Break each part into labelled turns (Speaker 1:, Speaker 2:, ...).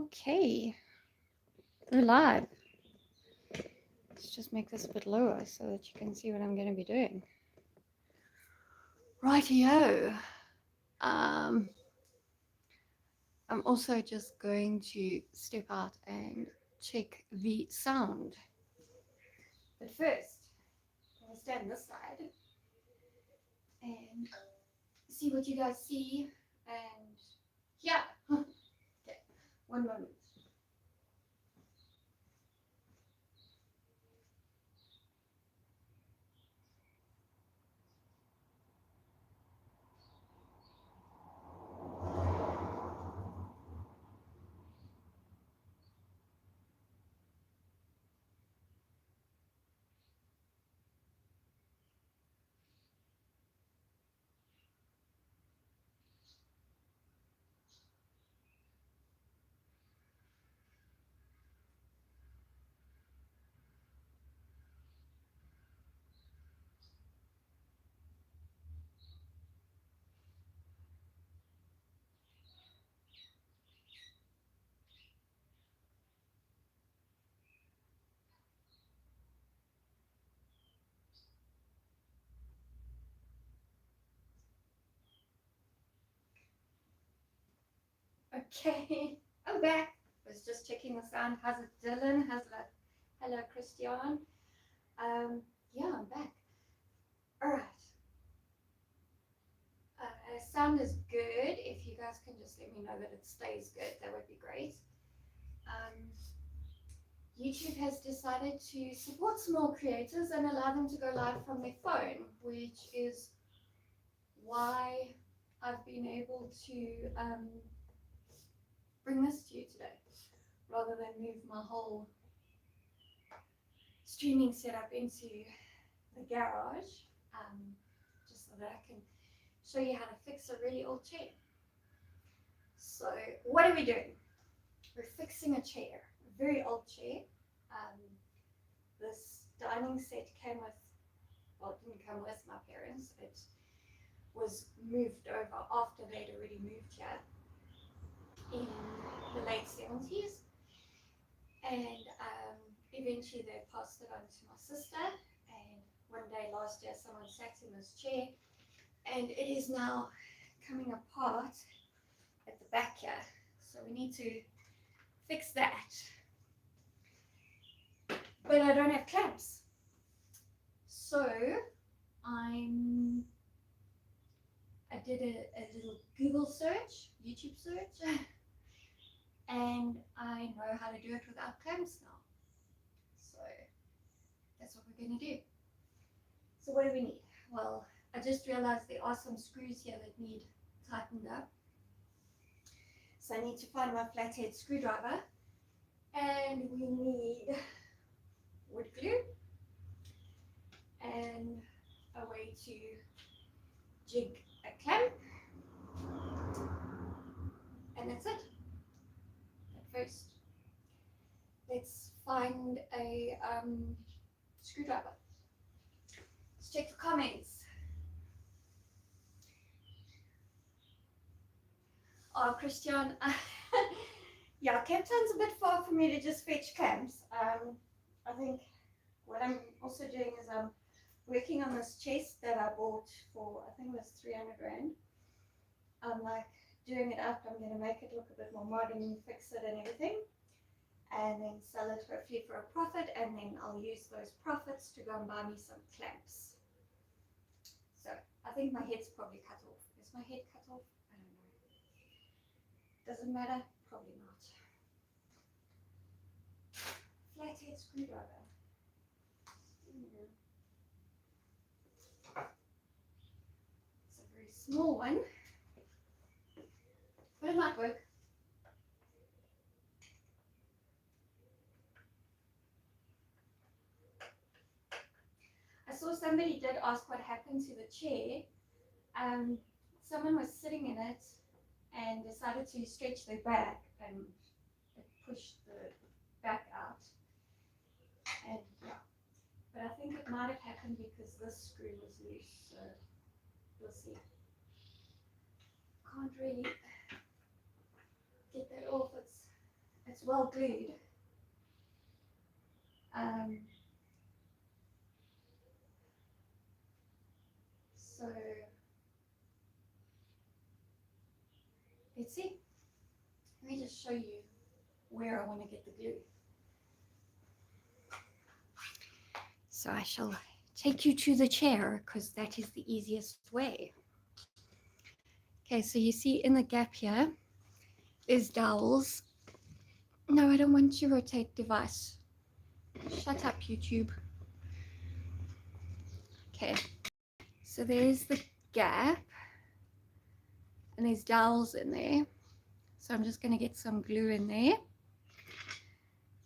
Speaker 1: Okay, we're live. Let's just make this a bit lower so that you can see what I'm going to be doing. Rightio. I'm also just going to step out and check the sound. But first, I'm going to stand this side and see what you guys see. And yeah, okay, one moment. Okay, I'm back. I was just checking the sound. How's it, Dylan? Hello, Christian. Yeah, I'm back. All right. Sound is good. If you guys can just let me know that it stays good, that would be great. YouTube has decided to support small creators and allow them to go live from their phone, which is why I've been able to bring this to you today, rather than move my whole streaming setup into the garage, just so that I can show you how to fix a really old chair. So what are we doing? We're fixing a chair, a very old chair. This dining set came with, well, it didn't come with my parents. It was moved over after they'd already moved here in the late 70s. And eventually they passed it on to my sister. And one day last year, someone sat in this chair, and it is now coming apart at the back here. So we need to fix that. But I don't have clamps. So I did a little Google search, YouTube search, and I know how to do it without clamps now. So that's what we're going to do. So what do we need? Well, I just realized there are some screws here that need tightened up. So I need to find my flathead screwdriver, and we need wood glue and a way to jig a clamp, and that's it. But first, let's find a screwdriver. Let's check the comments. Oh, Christian, yeah, Cape Town's a bit far for me to just fetch camps. I think what I'm also doing is I'm working on this chest that I bought for, I think it was 300 Rand. I'm like doing it up. I'm going to make it look a bit more modern, fix it and everything, and then sell it hopefully for a profit, and then I'll use those profits to go and buy me some clamps. So I think my head's probably cut off. Is my head cut off? I don't know. Doesn't matter? Probably not. Flathead screwdriver. It's a very small one, but it might work. I saw somebody did ask what happened to the chair. Someone was sitting in it and decided to stretch their back, and it pushed the back out. And yeah, but I think it might have happened because this screw was loose, so we'll see. Can't really get that off. It's well glued. So let's see. Let me just show you where I want to get the glue. So I shall take you to the chair because that is the easiest way. Okay, so you see in the gap here is dowels. No, I don't want to rotate device. Shut up, YouTube. Okay, so there's the gap and there's dowels in there. So I'm just going to get some glue in there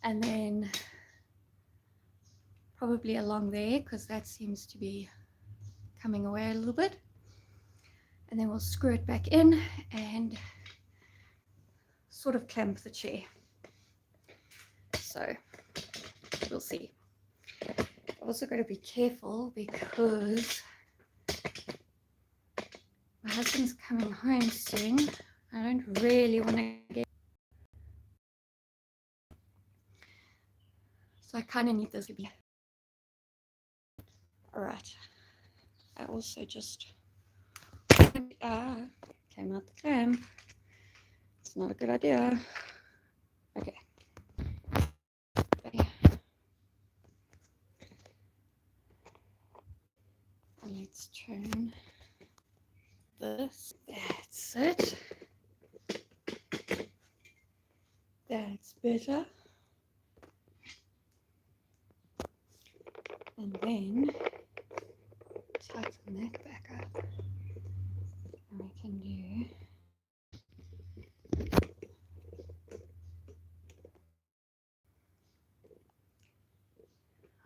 Speaker 1: and then probably along there because that seems to be coming away a little bit. And then we'll screw it back in and sort of clamp the chair. So we'll see. I've also got to be careful because my husband's coming home soon. I don't really want to get... So I kind of need this to be... Alright. I also just... came out the clamp. It's not a good idea. Okay. Let's turn this. That's it. That's better. And then tighten that back up. And we can do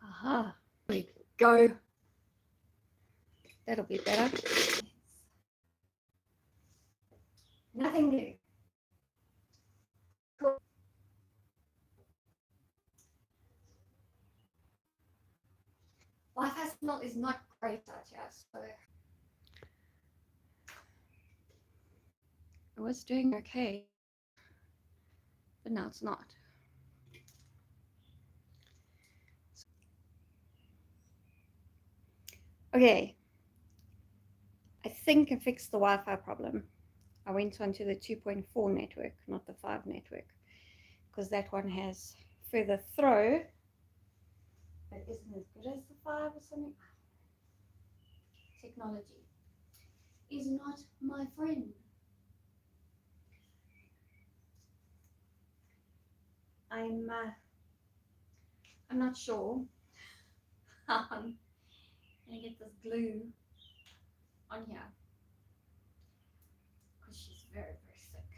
Speaker 1: aha. There we go. That'll be better. Nothing new. Cool. Wi-Fi signal is not great out here, so I was doing okay, but now it's not. Okay, I think I fixed the Wi-Fi problem. I went onto the 2.4 network, not the 5 network, because that one has further throw, but isn't as good as the 5 or something. Technology is not my friend. I'm not sure how I'm gonna get this glue on here because she's very, very sick.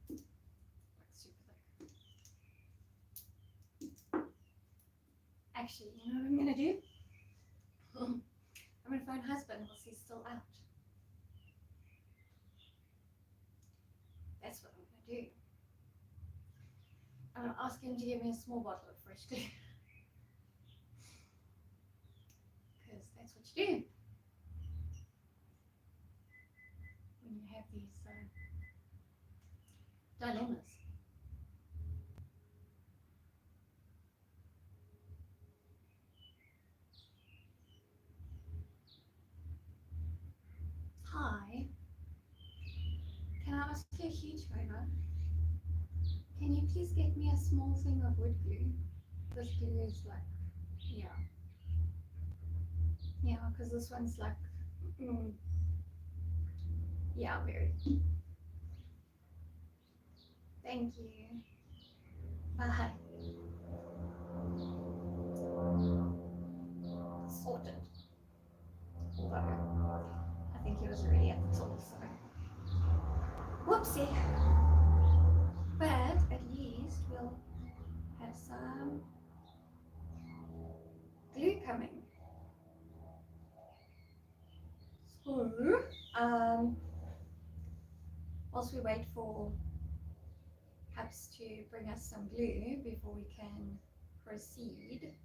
Speaker 1: Like super thick. Actually, you know what I'm gonna do? I'm gonna phone husband while he's still out. That's what I'm gonna do. I'm gonna ask him to give me a small bottle of fresh glue. Because that's what you do when you have these dilemmas. Hi, can I ask you a huge favor? Can you please get me a small thing of wood glue? This glue is like, yeah, because this one's like, yeah, very. Thank you. Bye. Sorted. Although, I think he was already at the top, so. Whoopsie. But at least we'll have some glue coming. So, whilst we wait for Caps to bring us some glue before we can proceed,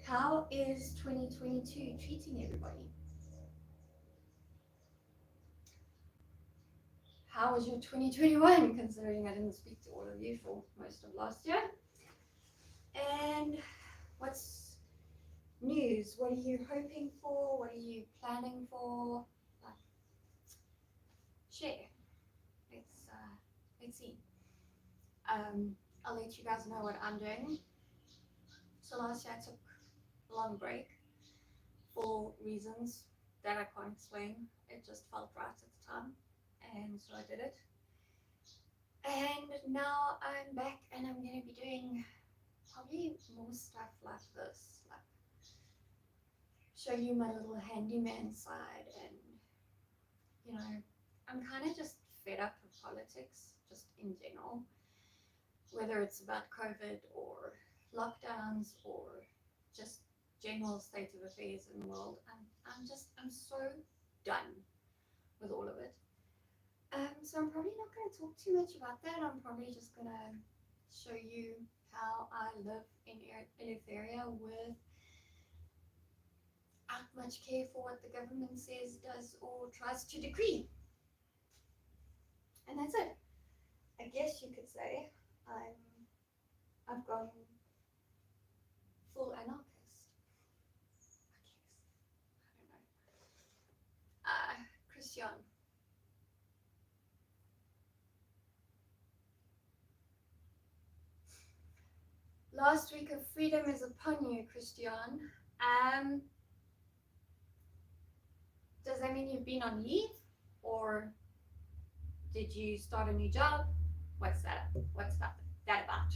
Speaker 1: how is 2022 treating everybody? how was your 2021, considering I didn't speak to all of you for most of last year? And what's news? What are you hoping for? What are you planning for? Like, share. Let's see. I'll let you guys know what I'm doing. So last year I took a long break for reasons that I can't explain. It just felt right at the time, and so I did it. And now I'm back, and I'm going to be doing probably more stuff like this, like show you my little handyman side. And you know, I'm kind of just fed up with politics, just in general, whether it's about COVID or lockdowns or just general state of affairs in the world. I'm so done with all of it. So I'm probably not going to talk too much about that. I'm probably just going to show you how I live in Eleutheria without much care for what the government says, does, or tries to decree. And that's it. I guess you could say I've gone full anarchist. I guess. I don't know. Christian. Last week of freedom is upon you, Christian. Does that mean you've been on leave, or did you start a new job? What's that about?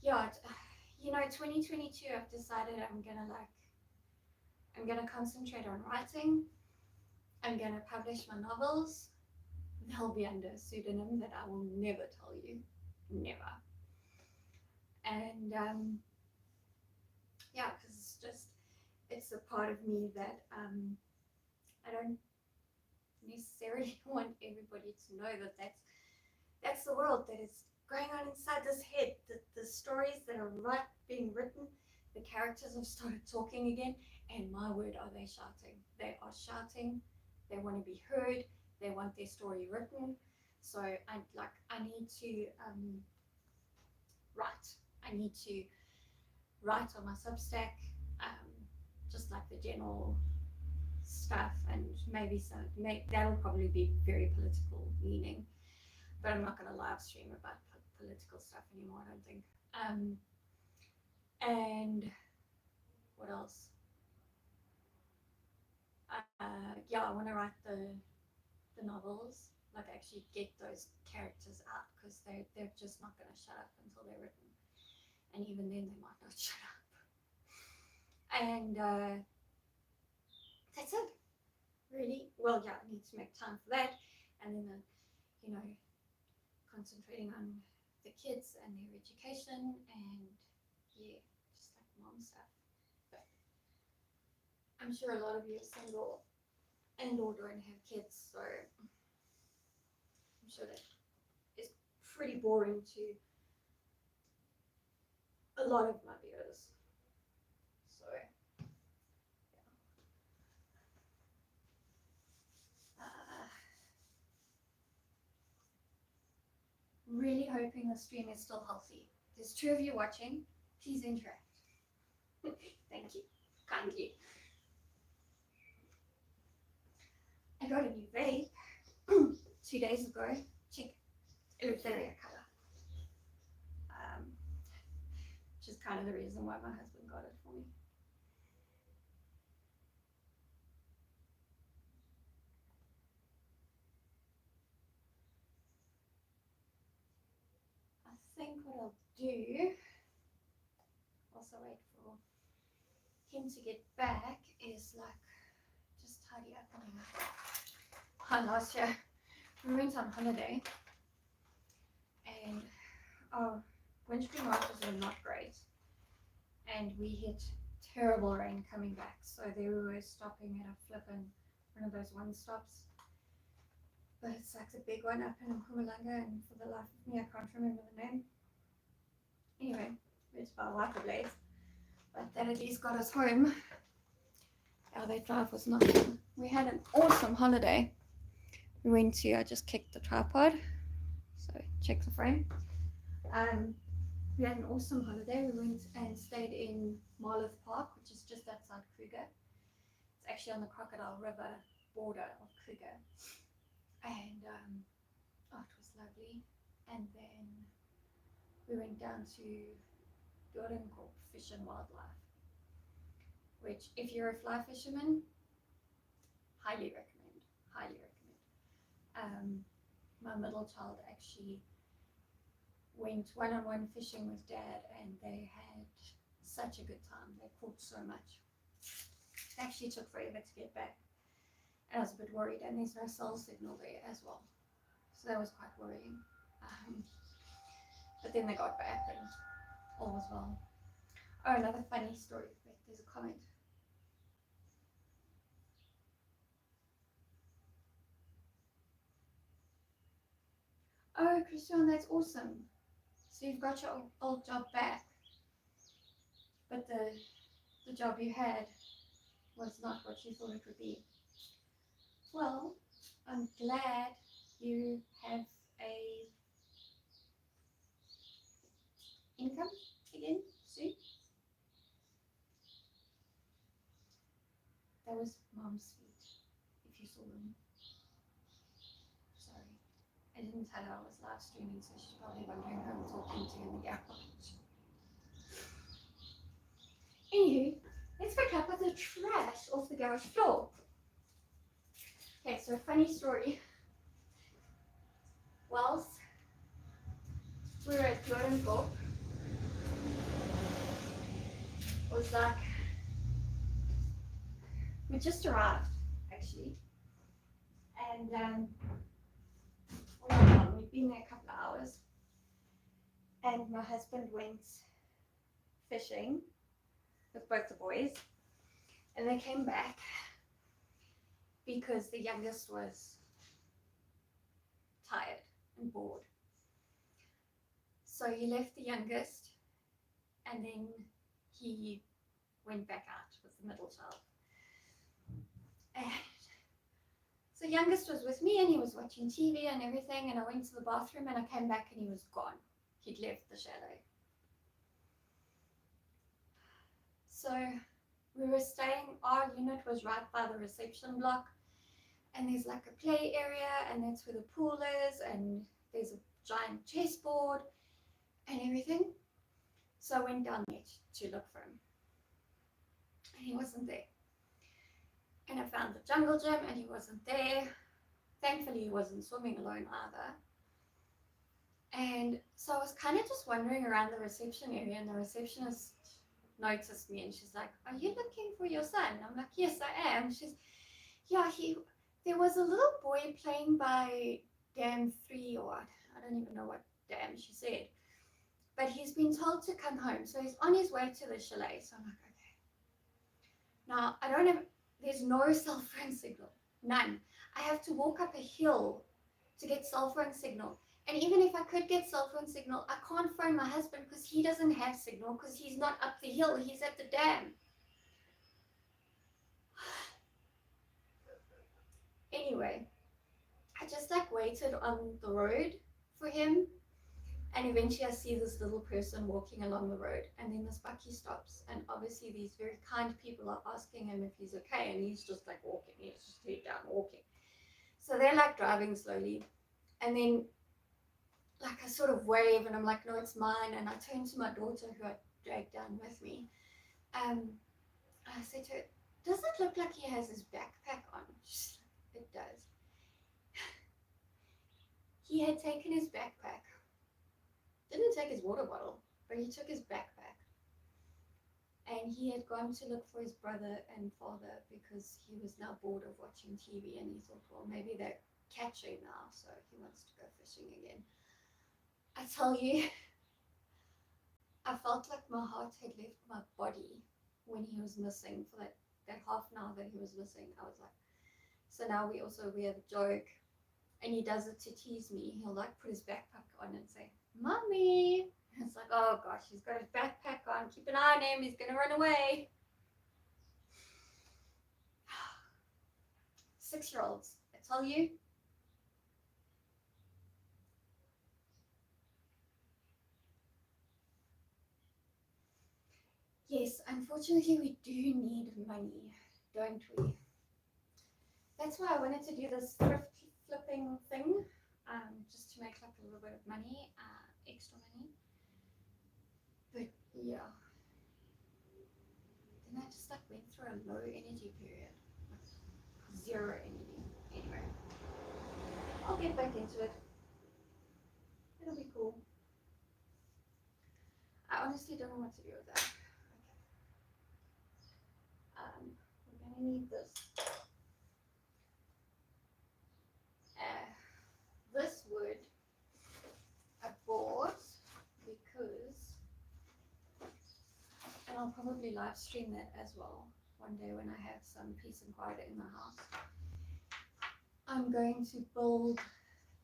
Speaker 1: Yeah, you know, 2022, I've decided I'm gonna concentrate on writing. I'm gonna publish my novels. They'll be under a pseudonym that I will never tell you, never. And yeah, because it's a part of me that I don't necessarily want everybody to know that that's the world that is going on inside this head. The stories that are being written, the characters have started talking again, and my word, are they shouting. They are shouting. They want to be heard. They want their story written. So I need to write. I need to write on my Substack, just like the general stuff, and maybe that'll probably be very political leaning, but I'm not going to live stream about political stuff anymore, I don't think. And what else? Yeah, I want to write the novels, like actually get those characters out, because they're just not going to shut up until they're written, and even then they might not shut up. And that's it, really. Well, yeah, I need to make time for that, and then you know, concentrating on the kids and their education, and yeah, just like mom stuff. But I'm sure a lot of you are single and or don't have kids, so I'm sure that is pretty boring to a lot of my viewers. So really hoping the stream is still healthy. There's 2 of you watching. Please interact. Thank you. Kindly. I got a new vape 2 days ago. Check. Eleutheria color. Which is kind of the reason why my husband got it for me. I think what I'll do, also wait for him to get back, is like just tidy up last year we went on holiday, and our windscreen wipers were not great, and we hit terrible rain coming back, so they were stopping at a flippin' one of those one stops, but it's like the big one up in Mpumalanga, and for the life of me I can't remember the name. Anyway, it's by wiper blades, but that at least got us home. that drive was not fun. We had an awesome holiday. We went to, I just kicked the tripod, so check the frame. We had an awesome holiday. We went and stayed in Marlow Park, which is just outside Kruger. It's actually on the Crocodile River border of Kruger. And oh, it was lovely. And then we went down to Doornkorp Fish and Wildlife, which if you're a fly fisherman, highly recommend, highly recommend. My middle child actually went one-on-one fishing with Dad, and they had such a good time. They caught so much. It actually took forever to get back, and I was a bit worried, and there's no cell signal there as well, so that was quite worrying. But then they got back and all was well. Oh, another funny story. There's a comment. Oh, Christian, that's awesome. So you've got your old job back, but the job you had was not what you thought it would be. Well, I'm glad you have a income again soon. That was Mom's feet, if you saw them. Sorry. I didn't tell her I was live streaming, so she's probably wondering who I'm talking to in the garage. Anywho, let's pick up with the trash off the garage floor. Okay, so a funny story. Whilst we were at Doornkorp, it was like, we just arrived actually, and we'd been there a couple of hours, and my husband went fishing with both the boys, and they came back because the youngest was tired and bored. So he left the youngest, and then he went back out with the middle child. And so youngest was with me, and he was watching TV and everything, and I went to the bathroom, and I came back and he was gone. He'd left the chalet. So we were staying, our unit was right by the reception block, and there's like a play area, and that's where the pool is, and there's a giant chessboard and everything. So I went down there to look for him, and he wasn't there. And I found the jungle gym, and he wasn't there. Thankfully, he wasn't swimming alone either. And so I was kind of just wandering around the reception area, and the receptionist noticed me, and she's like, "Are you looking for your son?" I'm like, "Yes, I am." She's, "Yeah, there was a little boy playing by Dam 3, or I don't even know what dam she said, but he's been told to come home, so he's on his way to the chalet." So I'm like, okay. Now, I don't have, there's no cell phone signal, none. I have to walk up a hill to get cell phone signal. And even if I could get cell phone signal, I can't phone my husband because he doesn't have signal because he's not up the hill, he's at the dam. Anyway, I just like waited on the road for him, and eventually I see this little person walking along the road, and then this bucky stops, and obviously these very kind people are asking him if he's okay, and he's just like walking, he's just head down walking. So they're like driving slowly, and then like I sort of wave, and I'm like, "No, it's mine." And I turn to my daughter, who I dragged down with me. I said to her, "Does it look like he has his backpack on?" She's like, "It does." He had taken his backpack, didn't take his water bottle, but he took his backpack, and he had gone to look for his brother and father because he was now bored of watching TV, and he thought, well, maybe they're catching now, so he wants to go fishing again. I tell you, I felt like my heart had left my body when he was missing for that half an hour that he was missing. I was like, so now we have a joke, and he does it to tease me. He'll like put his backpack on and say, "Mommy." And it's like, oh gosh, he's got his backpack on. Keep an eye on him. He's going to run away. 6-year-olds. I tell you. Yes, unfortunately we do need money, don't we? That's why I wanted to do this thrift flipping thing, just to make like a little bit of money, extra money. But yeah, then I just like went through a low energy period, like 0 energy. Anyway, I'll get back into it. It'll be cool. I honestly don't know what to do with that. Okay. We're gonna need this. This wood I bought because, and I'll probably live stream that as well one day when I have some peace and quiet in the house. I'm going to build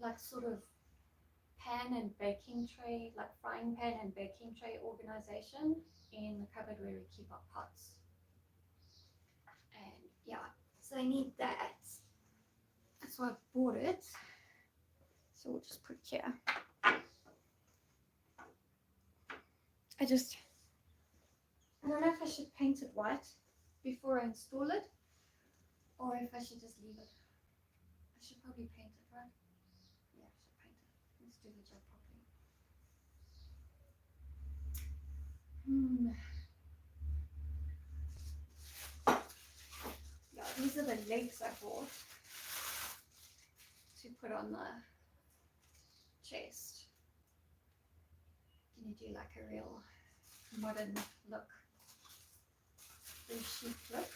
Speaker 1: like sort of pan and baking tray, like frying pan and baking tray organization in the cupboard where we keep our pots. And yeah, so I need that. That's why I bought it. So we'll just put it here. I don't know if I should paint it white before I install it, or if I should just leave it. I should probably paint it, right? Yeah, I should paint it. Let's do the job properly. Yeah, these are the legs I bought to put on the chest. Gonna do like a real modern look, very chic look.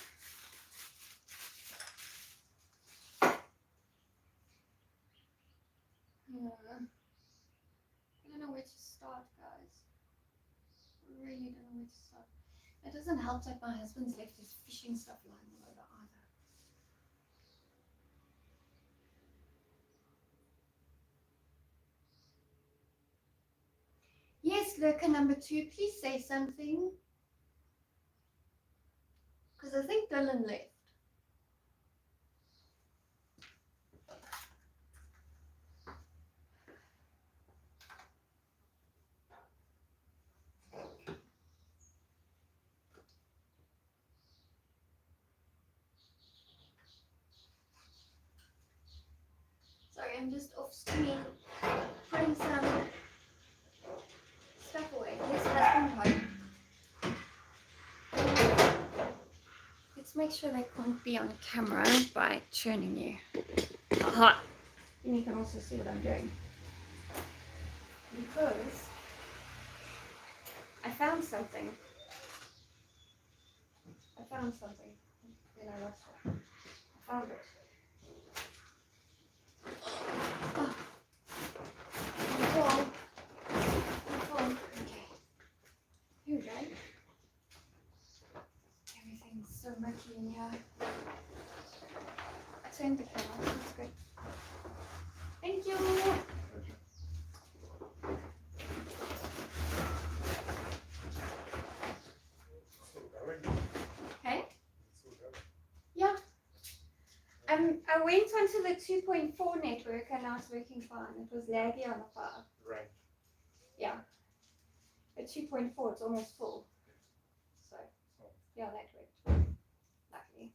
Speaker 1: I don't know where to start, guys. I really don't know where to start. It doesn't help that my husband's left his fishing stuff lying all over either. Yes, lurker number 2, please say something. Because I think Dylan left. Sorry, I'm just off screen putting some stuff away. Yes, husband home. Let's make sure they can't be on camera by turning you. Aha! And you can also see what I'm doing. Because I found something. Then I lost it. I found it. Okay. Here we go. Everything's so murky in here. I turned the camera. That's good. Thank you. Okay. Yeah. I went onto the 2.4 network and now it's working fine. It was laggy on the 5.
Speaker 2: Right.
Speaker 1: Yeah. At 2.4 it's almost full. So yeah, that worked. Luckily.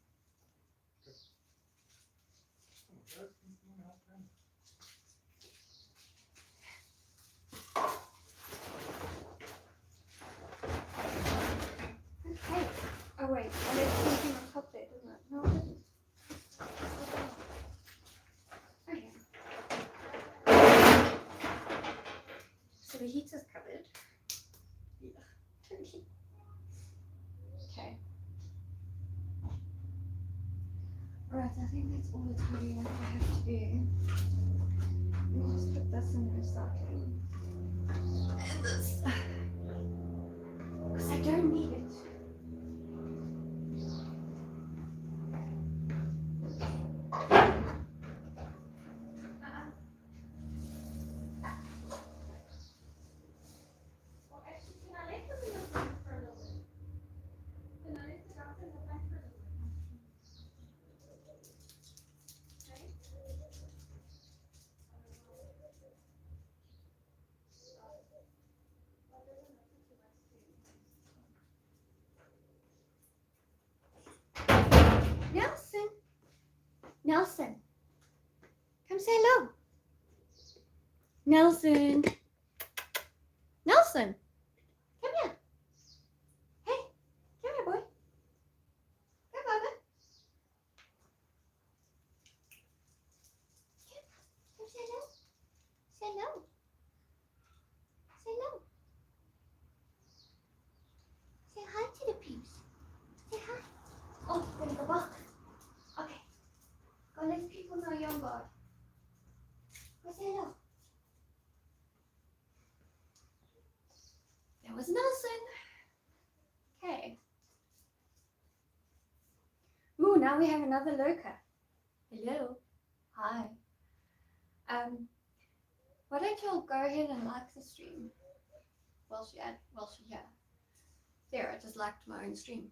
Speaker 1: Okay. Oh wait, I left something on top there, didn't I? No, I didn't. Okay. So the heater's covered. Yeah. Okay. Right, I think that's all the tidying up I have to do. We'll just put this in recycling. And this. Because I don't need it. Nelson, come say hello. Nelson. Nelson, come here. Hey, come here, boy. Come over. Come say hello. Say hello. Say hello. Say hi to the peeps. Say hi. Oh, you're gonna go back. Okay. Go let people know you're on board. Go say hello. There was Nelson. Okay. Ooh, now we have another lurker. Hello. Hi. Why don't you all go ahead and like the stream? While she here. There, I just liked my own stream.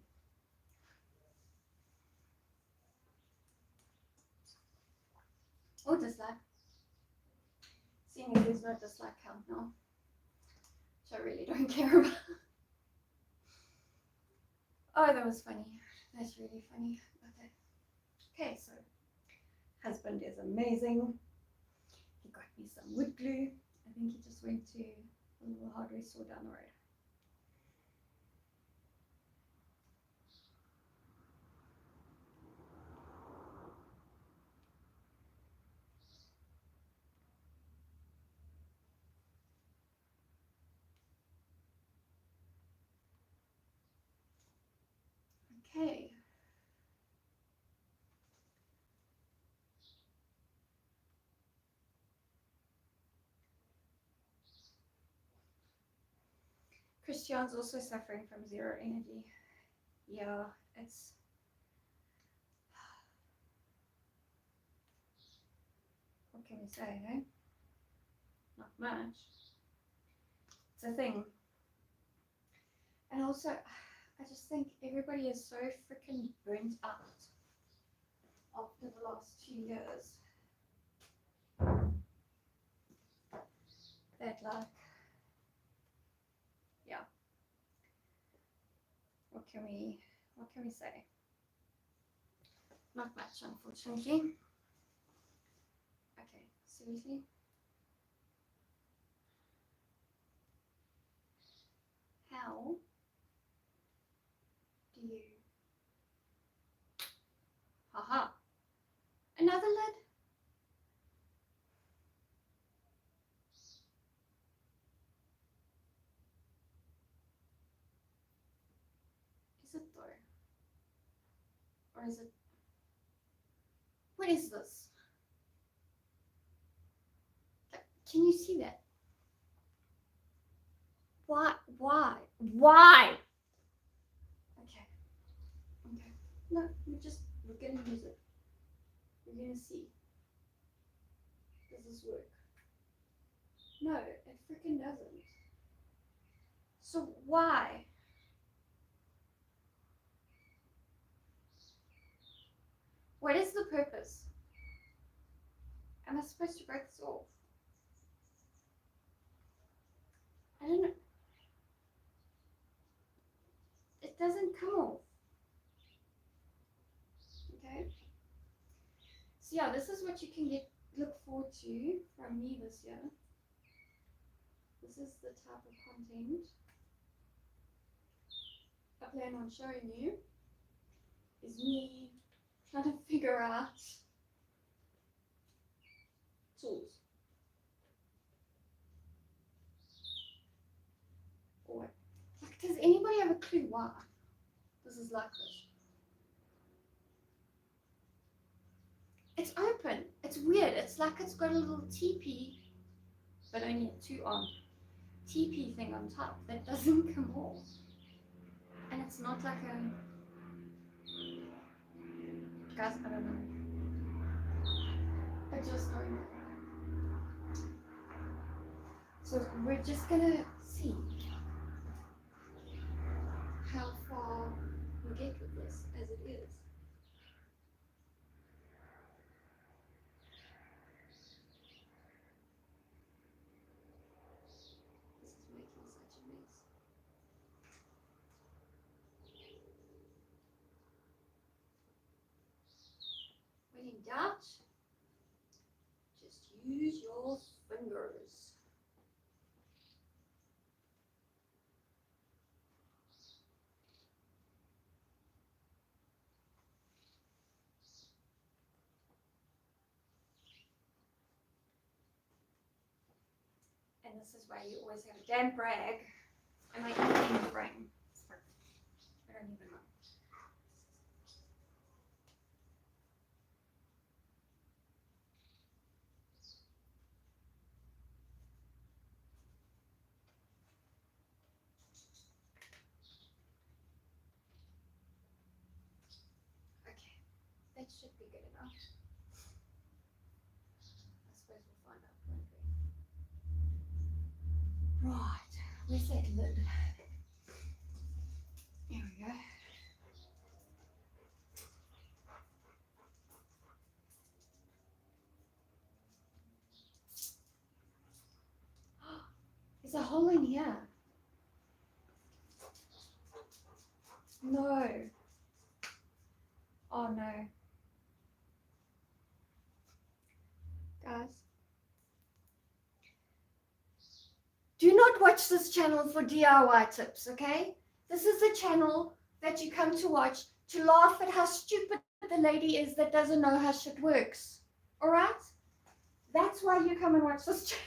Speaker 1: Or dislike. Seeing as there's no dislike count now. So I really don't care about. Oh, that was funny. That's really funny. Okay, so husband is amazing. He got me some wood glue. I think he just went to a little hardware store down the road. Okay. Christian's also suffering from zero energy. Yeah, it's... What can we say, eh? Not much. It's a thing. And also, I just think everybody is so freaking burnt out after the last 2 years. That like, yeah. What can we say? Not much, unfortunately. Okay, seriously? How do you... Haha. Another lid? Is it though? Or is it... What is this? Can you see that? Why? Okay. No, we're gonna use it. We're gonna see. Does this work? No, it freaking doesn't. So why? What is the purpose? Am I supposed to break this off? I don't know. It doesn't come off. Okay. So yeah, this is what you can look forward to from me this year. This is the type of content I plan on showing you. Is me trying to figure out tools. Or like, does anybody have a clue why this is like this? It's open. It's weird. It's like it's got a little teepee, but only a 2-arm teepee thing on top that doesn't come off. And it's not like a... Guys, I don't know. I just don't know. So we're just gonna see how far we get with this as it is. This is making such a mess. When in doubt, just use your fingers. And this is why you always have a damp rag. Am I eating the frame? I don't even know. Okay, that should be good enough. I suppose we'll find out, won't we? Right, where's that lid? Here we go. There's a hole in here. No. Oh no. Guys. Do not watch this channel for DIY tips, okay? This is the channel that you come to watch to laugh at how stupid the lady is that doesn't know how shit works. Alright? That's why you come and watch this channel.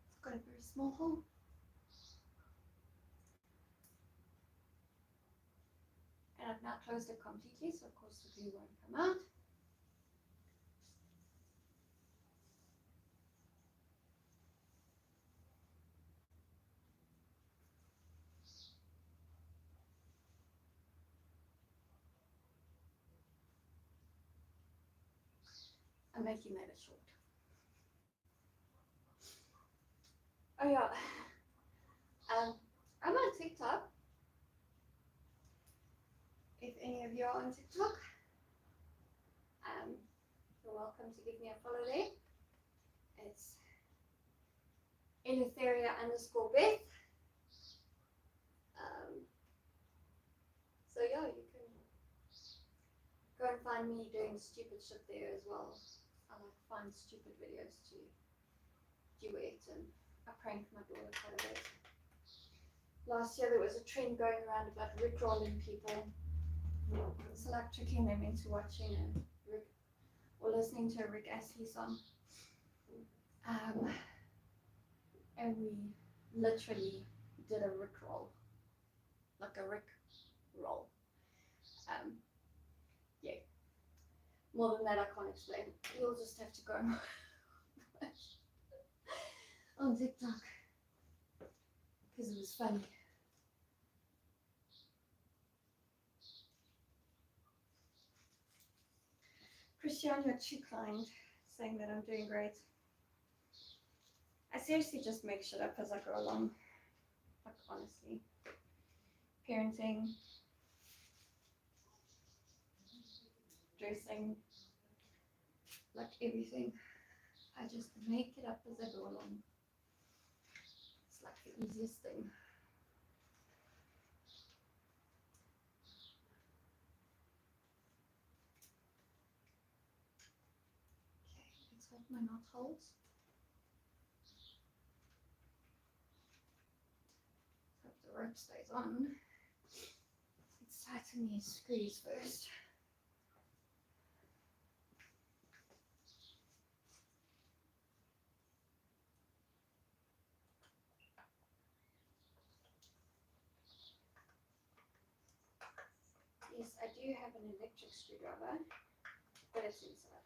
Speaker 1: It's got a very small hole. And I've now closed it completely, so of course the glue won't come out. I'm making that a short. Oh yeah. I'm on TikTok. If any of you are on TikTok, you're welcome to give me a follow there. It's Eleutheria _Beth. So yeah, you can go and find me doing stupid shit there as well. I like find stupid videos to duet, and I pranked my daughter quite a bit. Last year there was a trend going around about rickrolling people. So like tricking them into watching a Rick or listening to a Rick Astley song. And we literally did a Rick roll. Like a Rick roll. Yeah. More than that I can't explain. You'll just have to go on TikTok. Because it was funny. Christian, you're too kind, saying that I'm doing great. I seriously just make shit up as I go along. Like, honestly. Parenting. Dressing. Like, everything. I just make it up as I go along. It's like the easiest thing. Let's hope my knot holds. Hope the rope stays on. Let's tighten these screws first. Yes, I do have an electric screwdriver, but it's inside.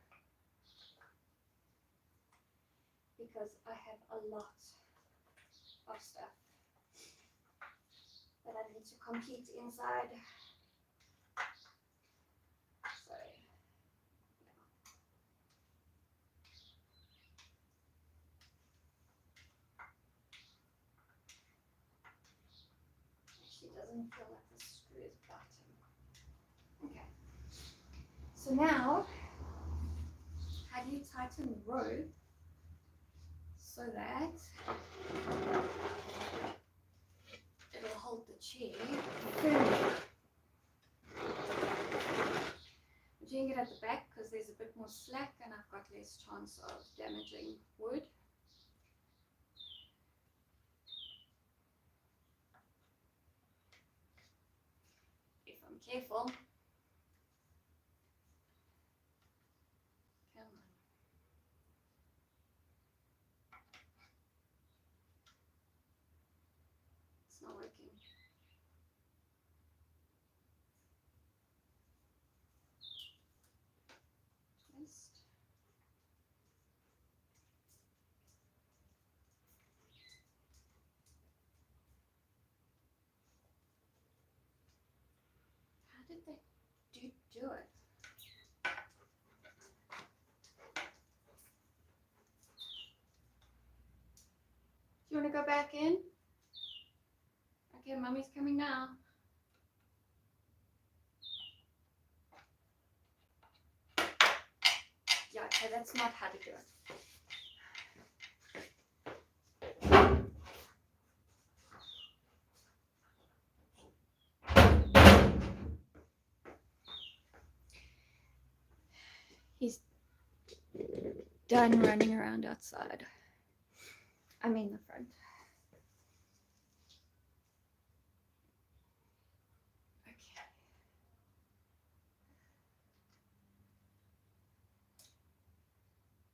Speaker 1: Because I have a lot of stuff that I need to complete inside. So, yeah. Actually doesn't feel like the screw is button. Okay. So now, how do you tighten the rope so that it'll hold the chair firmly? slack and I've got less chance of damaging wood. If I'm careful. Come on. It's not working. Twist. How did they do it? Do you want to go back in? Okay, Mummy's coming now. Yeah, okay, that's not how to do it. He's done running around outside. I mean the front. Okay.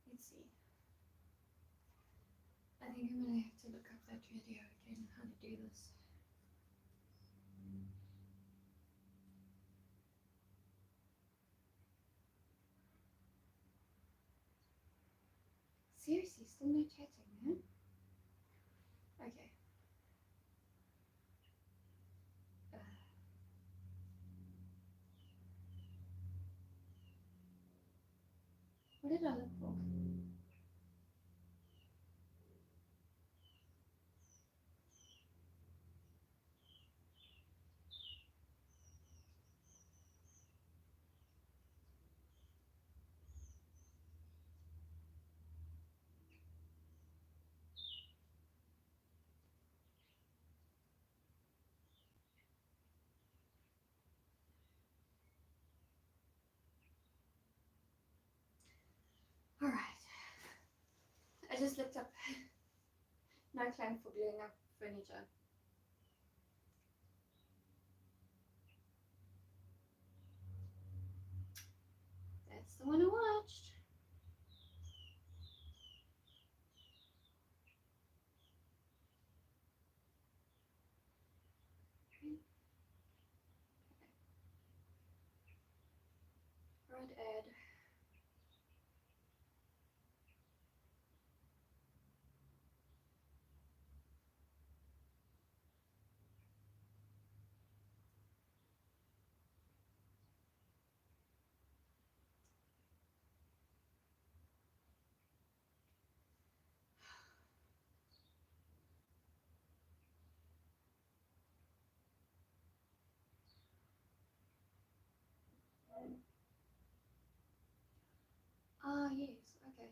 Speaker 1: Let's see. I think I'm gonna have to look up that video again, how to do this. Seriously, still no chatting, huh? Okay. What did I look for? Alright. I just looked up no clamp for gluing up furniture. That's the one I watched. Rod add. Ah, yes, okay.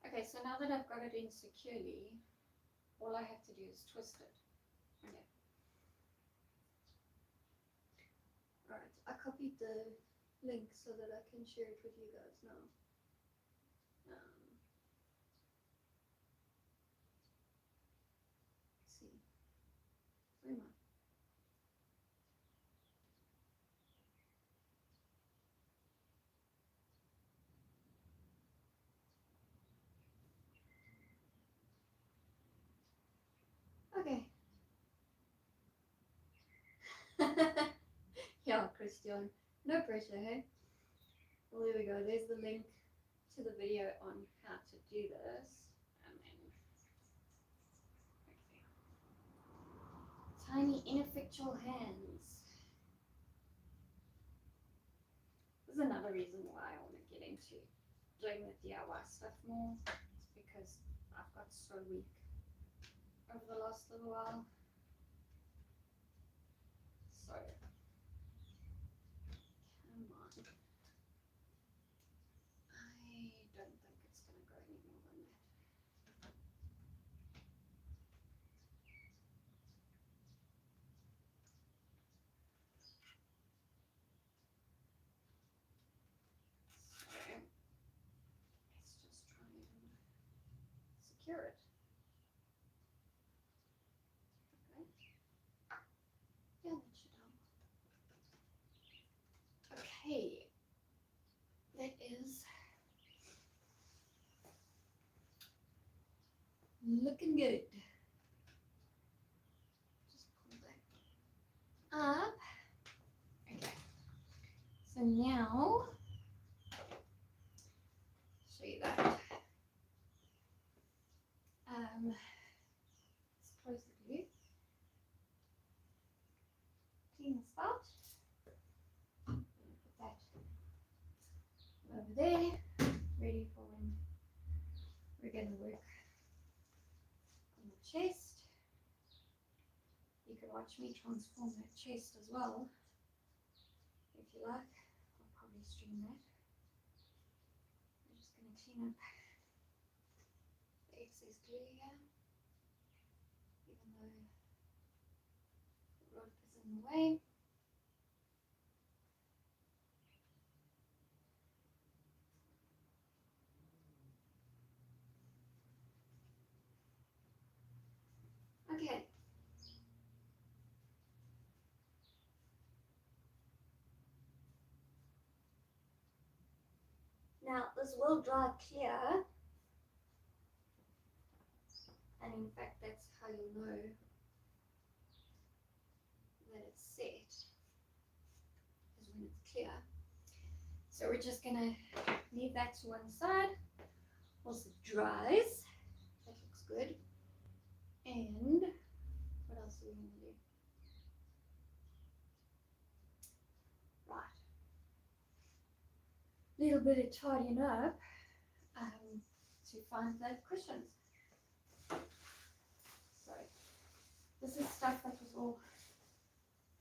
Speaker 1: Okay, so now that I've got it in securely, all I have to do is twist it. Okay. Alright, I copied the link so that I can share it with you guys now. Let's see. Where am I? Okay. Yeah, Christian. No pressure, hey? Well, there we go. There's the link to the video on how to do this. And then, okay. Tiny, ineffectual hands. This is another reason why I want to get into doing the DIY stuff more. It's because I've got so weak over the last little while. So, come on. I don't think it's going to go any more than that. looking good. Just pull that up. Okay. So now, show you that. Supposedly, clean the spout. Put that over there, ready for when we're going to work on the chest. You can watch me transform that chest as well, if you like. I'll probably stream that. I'm just going to clean up the excess glue here, even though the rope is in the way. Okay. Now this will dry clear, and in fact that's how you'll know that it's set, is when it's clear. So we're just going to leave that to one side whilst it dries. That looks good. And what else are we going to do? Right. Little bit of tidying up to find the cushions. So this is stuff that was all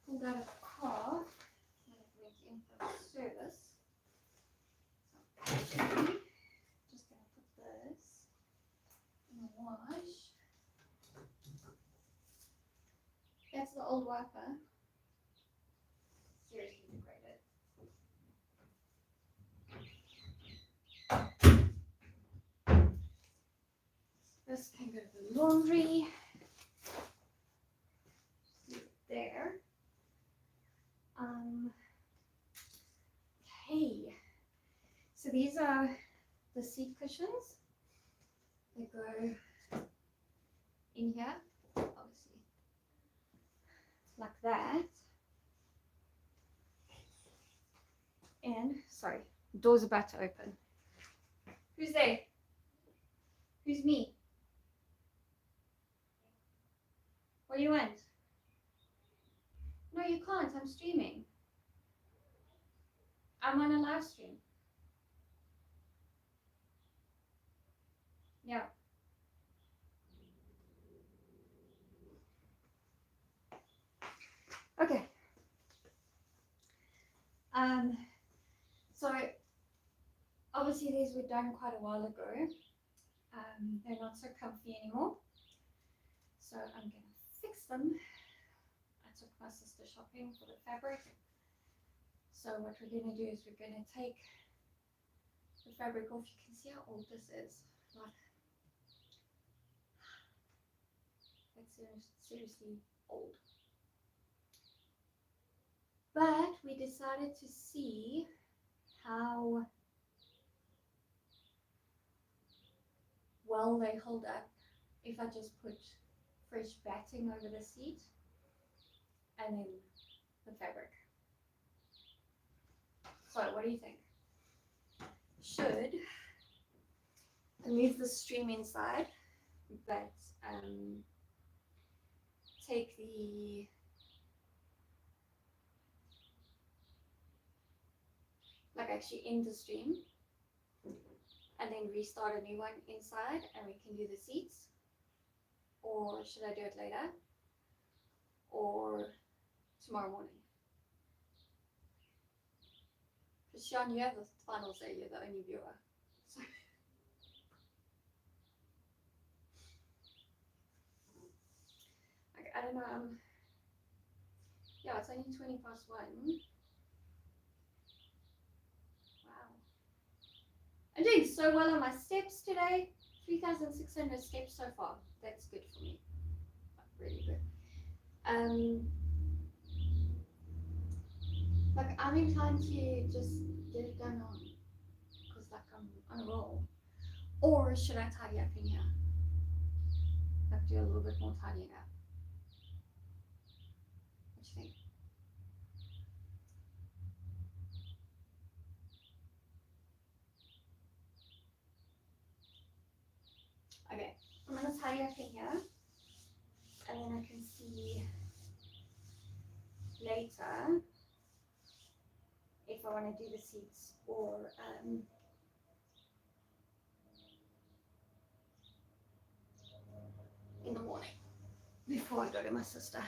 Speaker 1: pulled out of the car when it went in for service. So actually, just going to put this in the wash. That's the old wiper. Seriously degraded. This can go to the laundry. Just leave it there. Okay. So these are the seat cushions. They go in here, obviously, like that. And, sorry, the door's about to open. Who's there? Who's me? What do you want? No, you can't. I'm streaming. I'm on a live stream. Yeah. Okay. So obviously these were done quite a while ago. They're not so comfy anymore. So I'm going to fix them. I took my sister shopping for the fabric. So what we're going to do is we're going to take the fabric off. You can see how old this is. Like, that's seriously old. But we decided to see how well they hold up if I just put fresh batting over the seat and then the fabric. So what do you think? Should remove the stream inside, but take the actually end the stream and then restart a new one inside and we can do the seats? Or should I do it later? Or tomorrow morning? Because Sean, you have the final say, you're the only viewer. So I don't know, yeah, it's only 20 past 1. I'm doing so well on my steps today. 3,600 steps so far. That's good for me. Really good. Like I'm inclined to just get it done on, because like I'm on a roll. Or should I tidy up in here? have to do a little bit more tidying up. What do you think? Okay, I'm gonna tidy up in here, and then I can see later if I want to do the seats or in the morning before I go to my sister.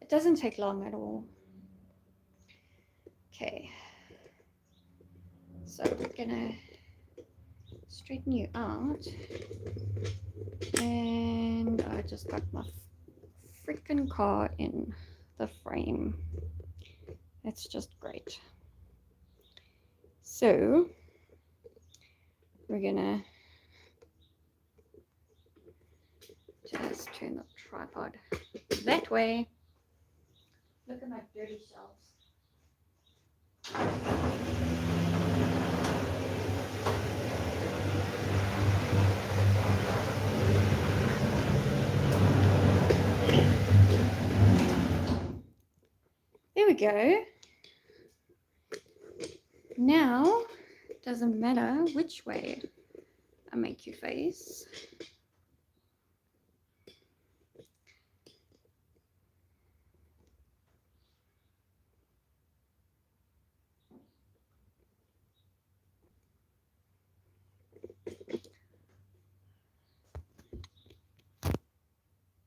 Speaker 1: It doesn't take long at all. Okay, so we're gonna straighten you out, and I just got my freaking car in the frame. It's just great. So we're gonna just turn the tripod that way. Look at my dirty shelves. There we go. Now, it doesn't matter which way I make you face.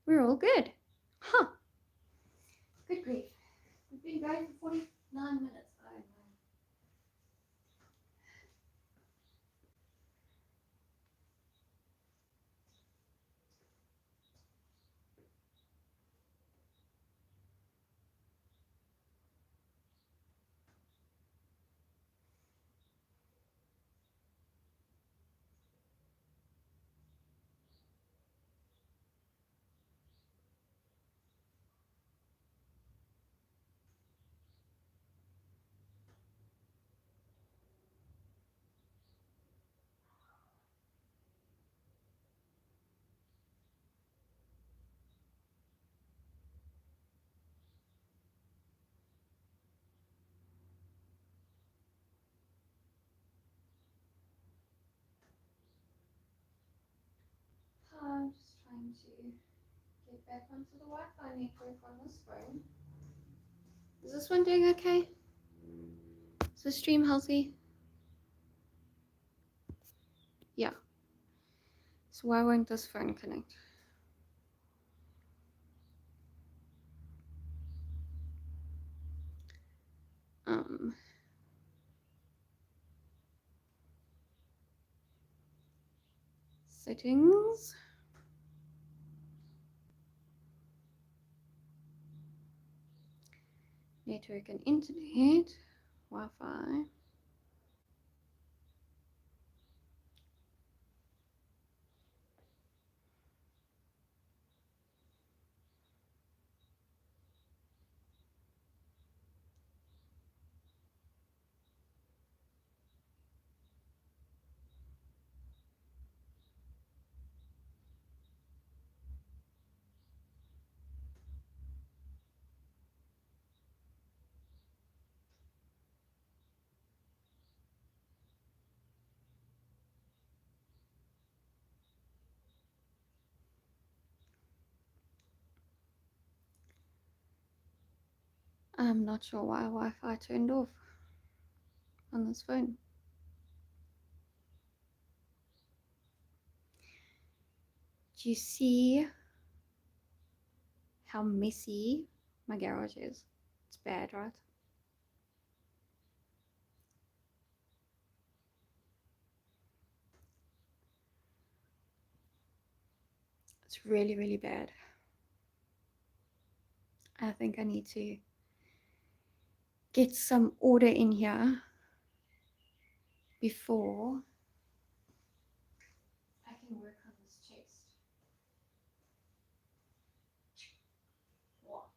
Speaker 1: We're all good. Huh. Good grief. We've been going for 49 minutes. Oh, no. I'm just trying to get back onto the Wi-Fi network on this phone. Is this one doing okay? Is the stream healthy? Yeah. So why won't this phone connect? Settings. Network and internet. Wi-Fi. I'm not sure why Wi-Fi turned off on this phone. Do you see how messy my garage is? It's bad, right? It's really, really bad. I think I need to get some order in here before I can work on this chest. What?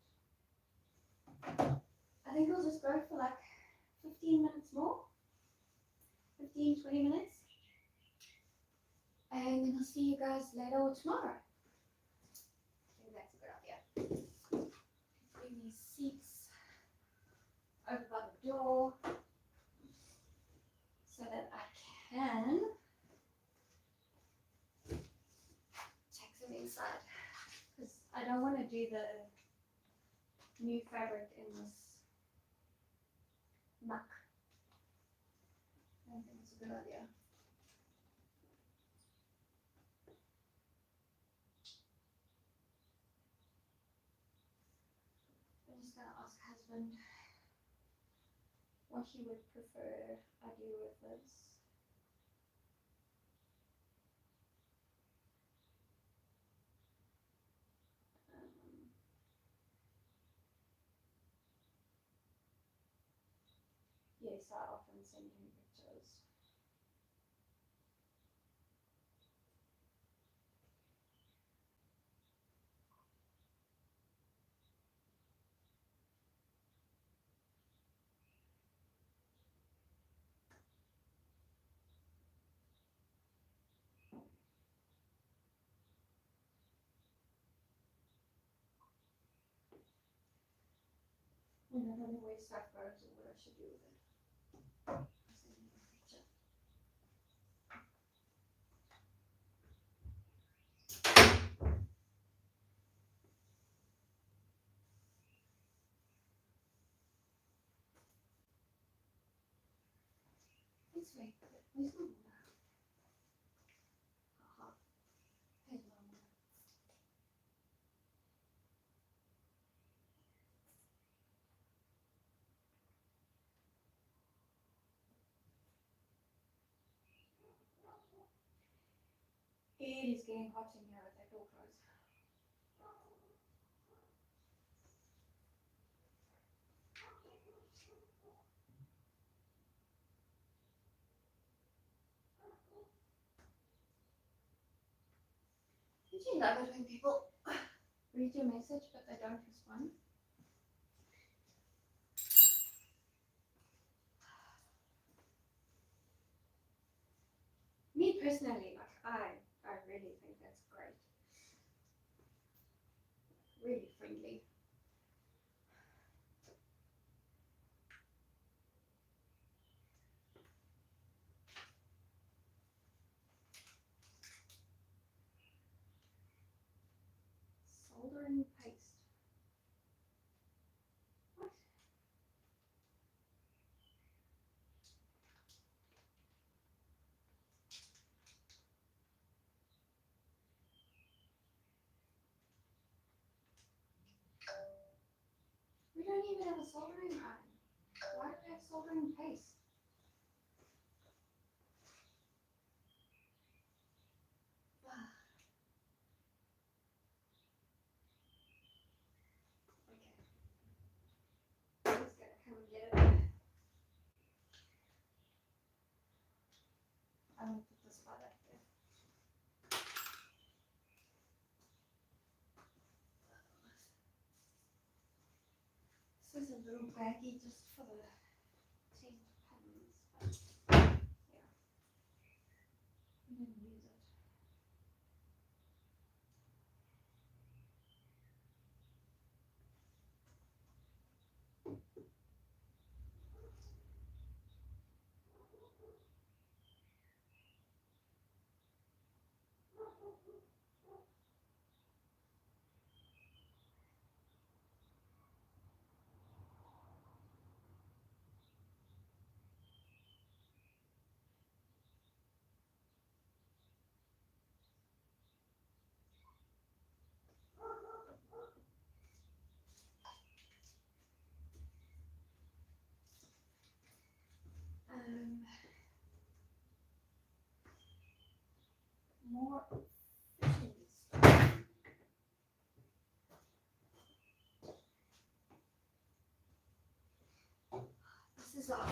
Speaker 1: I think we'll just go for like 15 minutes more. 15-20 minutes. And then I'll see you guys later or tomorrow. Bring these seats over by the door so that I can take them inside. Because I don't want to do the new fabric in this muck. I don't think it's a good idea. I'm just going to ask husband what he would prefer I do with this. Yes, I often send him pictures. I don't know where stuff goes or what I should do with it. I'll send him a picture. This way. Where's my water? Haha. Here's my water. It is getting hot in here with that door closed. Did you love it when people read your message but they don't respond? Me personally, like I really think that's great. Really friendly. Soldering paste. What? We don't even have a soldering iron. Why do we have soldering paste? Okay. He's gonna come and get it. I'm gonna put this by that there. This was a little baggie just for the 10 pounds, but yeah, we didn't use it. More fishing stuff. This is our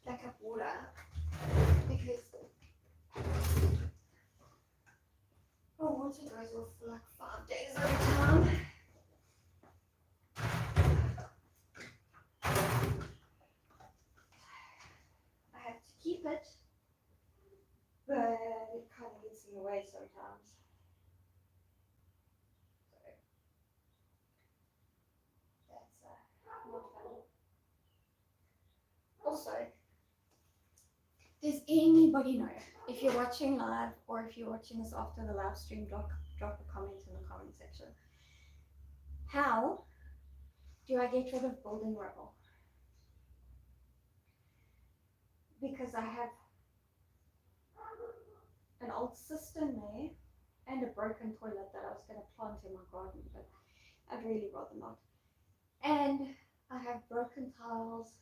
Speaker 1: backup water because our water goes off for like 5 days at a time. I have to keep it, but it kind of gets in the way sometimes. So Also, does anybody know, if you're watching live or if you're watching this after the live stream, drop a comment in the comment section. How do I get rid of building rubble? Because I have an old cistern there and a broken toilet that I was going to plant in my garden, but I'd really rather not. And I have broken tiles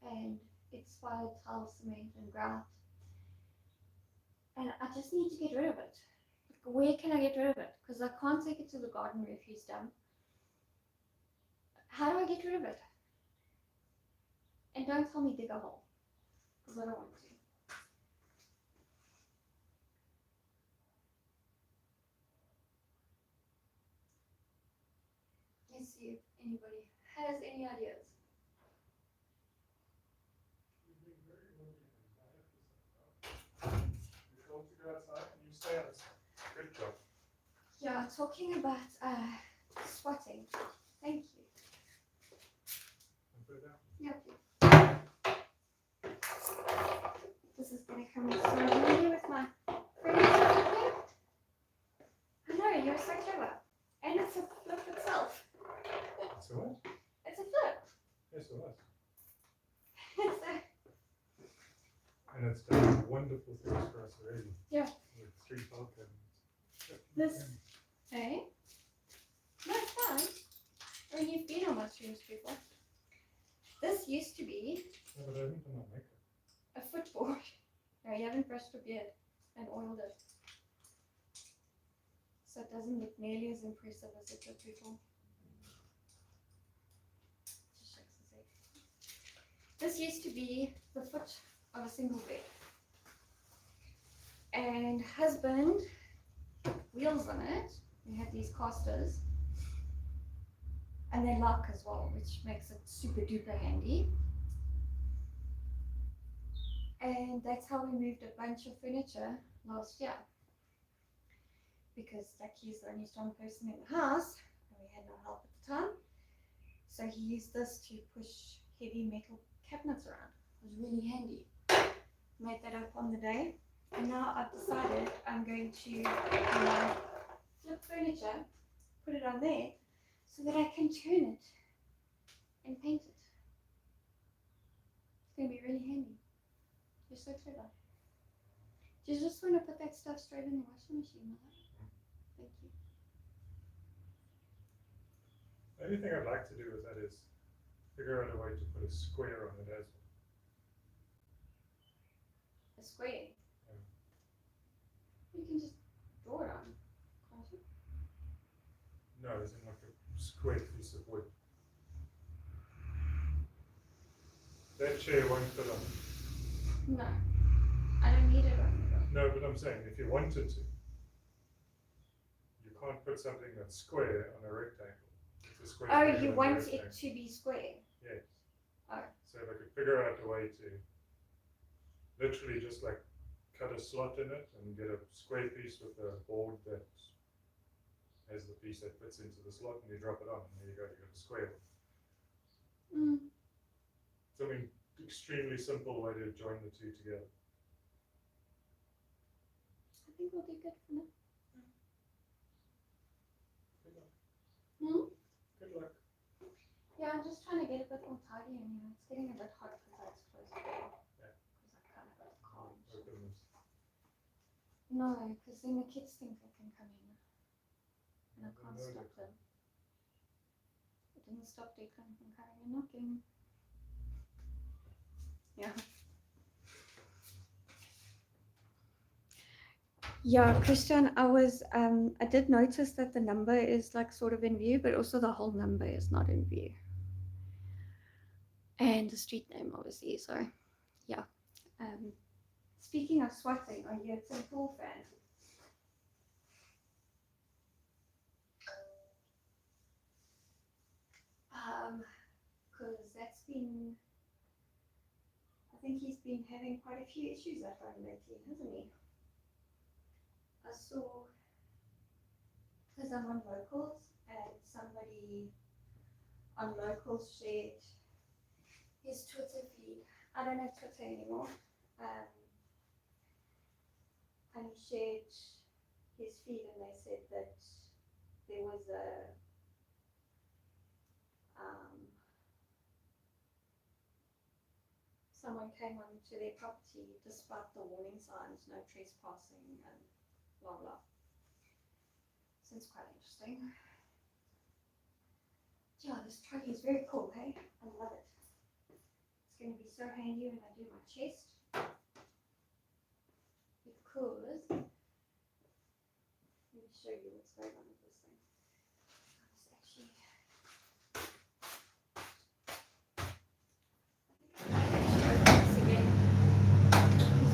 Speaker 1: and expired tile cement and grout. And I just need to get rid of it. Like, where can I get rid of it? Because I can't take it to the garden refuse dump. How do I get rid of it? And don't tell me dig a hole, because I don't want to. Let's see if anybody has any ideas.
Speaker 2: You told to go outside and you stay outside. Good job.
Speaker 1: Yeah, talking about sweating. Thank you.
Speaker 2: And put it down.
Speaker 1: Yeah, please. This is gonna come in so handy with my furniture. I know, you're so clever. And it's a flip itself.
Speaker 2: It's a what?
Speaker 1: It's a flip.
Speaker 2: Yes, it was.
Speaker 1: It's a,
Speaker 2: And it's done wonderful things for us already.
Speaker 1: Yeah.
Speaker 2: With 3 file cabinets.
Speaker 1: This, hey? No, it's fine. I mean, you've been on my streams before. This used to be
Speaker 2: Yeah, but I haven't done my makeup.
Speaker 1: a footboard. No, you haven't brushed your beard and oiled it. So it doesn't look nearly as impressive as it did before. Just shakes his head. This used to be the foot of a single bed. And husband, wheels on it. We had these casters. And they lock as well, which makes it super duper handy. And that's how we moved a bunch of furniture last year. Because Ducky's the only strong person in the house, and we had no help at the time. So he used this to push heavy metal cabinets around. It was really handy. Made that up on the day. And now I've decided I'm going to flip furniture, put it on there, so that I can turn it and paint it. It's going to be really handy. You're so clever. Do you just want to put that stuff straight in the washing machine? Thank you.
Speaker 2: The only thing I'd like to do with that is figure out a way to put a square on it as well.
Speaker 1: A square?
Speaker 2: Yeah.
Speaker 1: You can just draw it on, can't you?
Speaker 2: No, as in like a square piece of wood. That chair won't fit on it.
Speaker 1: No. I don't need it on the
Speaker 2: No, but I'm saying if you wanted to, you can't put something that's square on a rectangle. It's a square.
Speaker 1: Oh,
Speaker 2: bigger
Speaker 1: you
Speaker 2: than
Speaker 1: want
Speaker 2: the
Speaker 1: it
Speaker 2: rectangle.
Speaker 1: to be square?
Speaker 2: Yes.
Speaker 1: Oh.
Speaker 2: So if I could figure out a way to literally just like cut a slot in it and get a square piece with a board that has the piece that fits into the slot, and you drop it on, and there you go, you got a square.
Speaker 1: Mm.
Speaker 2: So I mean, extremely simple way to join the two together.
Speaker 1: I think we'll do good for now.
Speaker 2: Good luck.
Speaker 1: Hmm?
Speaker 2: Good luck.
Speaker 1: Yeah, I'm just trying to get a bit more tidy in here. It's getting a bit hot because it's close to the
Speaker 2: Yeah.
Speaker 1: Because I kind of can't.
Speaker 2: Open this.
Speaker 1: No, because then the kids think they can come in. And I can't
Speaker 2: No,
Speaker 1: stop
Speaker 2: they
Speaker 1: them. It didn't stop Declan from coming and knocking. Yeah. Yeah, Christian, I did notice that the number is like sort of in view, but also the whole number is not in view. And the street name, obviously, so yeah. Speaking of swatting, are you a Tim Pool fan? Because that's been, I think he's been having quite a few issues at home lately, hasn't he? I saw, because I'm on locals, and somebody on locals shared his Twitter feed I don't have Twitter anymore. And he shared his feed, and they said that there was someone came onto their property despite the warning signs, no trespassing and blah blah. So it's quite interesting. Yeah, this trolley is very cool, hey? I love it. It's going to be so handy when I do my chest. Because, let me show you what's going on with this thing. It's actually,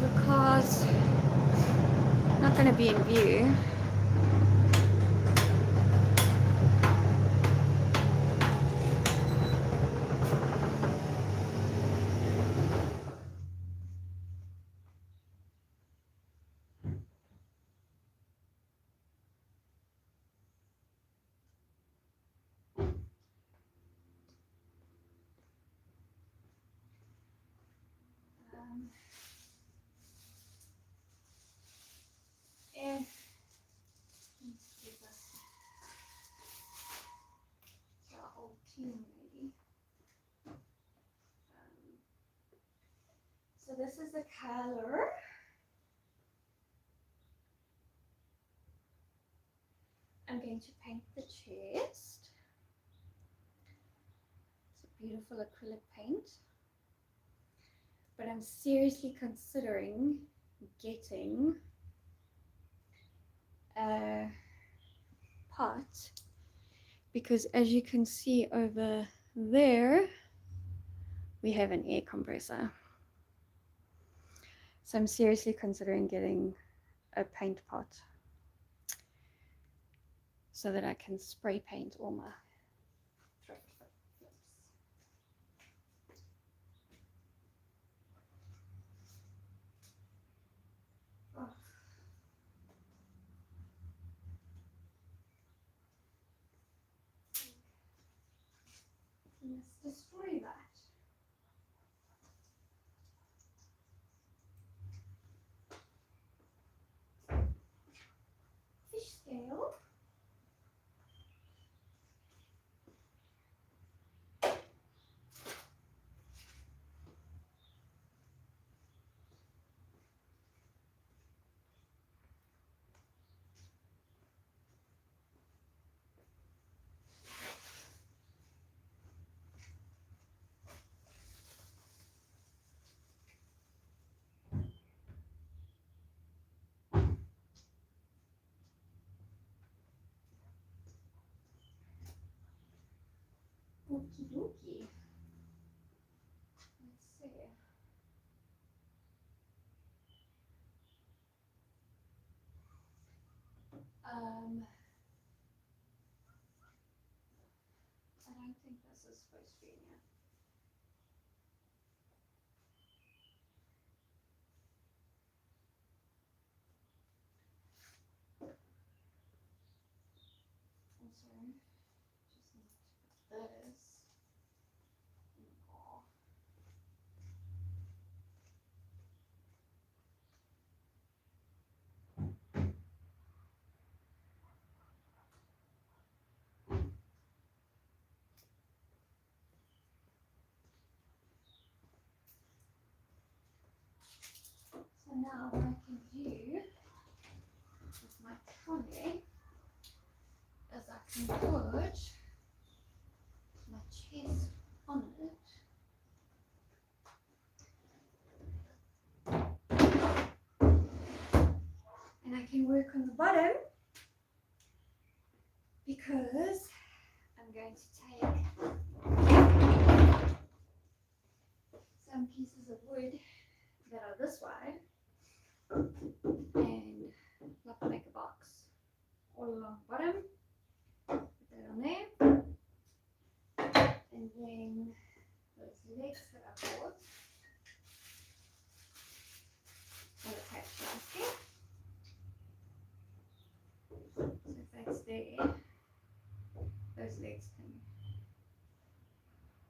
Speaker 1: the car's not going to be in view. And let's do this. It's our old team lady. So this is the color. I'm going to paint the chest. It's a beautiful acrylic paint. But I'm seriously considering getting a pot, because as you can see over there, we have an air compressor. So I'm seriously considering getting a paint pot so that I can spray paint all my thrift flips. Oh. Let's destroy that. Fish scale. Okie dokie. Let's see. I don't think this is supposed to be in here. Also, just need to put this in the ball. So now what I can do with my trolley is I can put my chest on it. And I can work on the bottom because I'm going to take some pieces of wood that are this wide and make a box all along the bottom. Put that on there. And then those legs that I bought will attach nicely. So if that's there, those legs can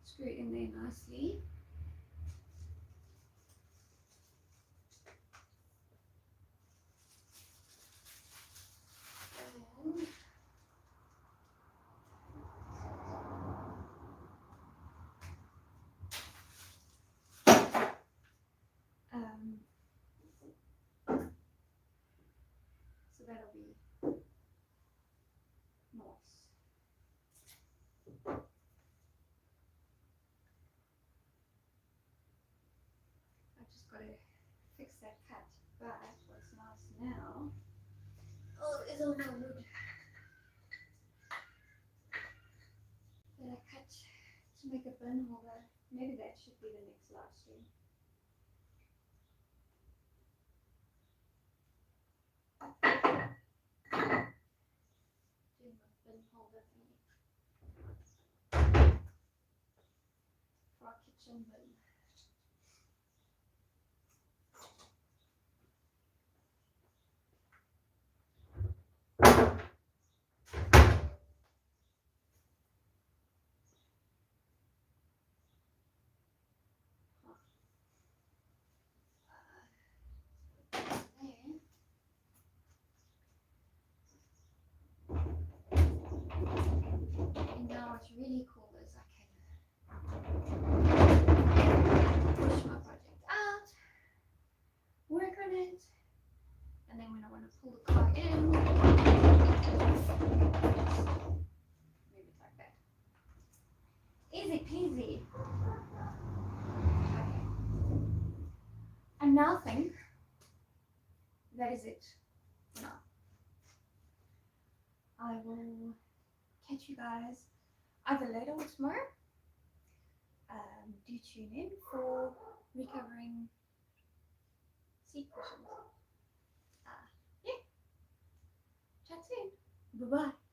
Speaker 1: screw in there nicely. got to fix that cut. But what's nice now, oh, there's all my wood that I cut to make a bin holder. Maybe that should be the next live stream. Doing my bin holder thingy for our kitchen bin. And now what's really cool is I can push my project out, work on it, and then when I want to pull the car in, maybe it's like that. Easy peasy. Okay. I now think that is it for now. I will catch you guys either later or tomorrow. Do tune in for recovering seat cushions. Yeah. Chat soon. Bye bye.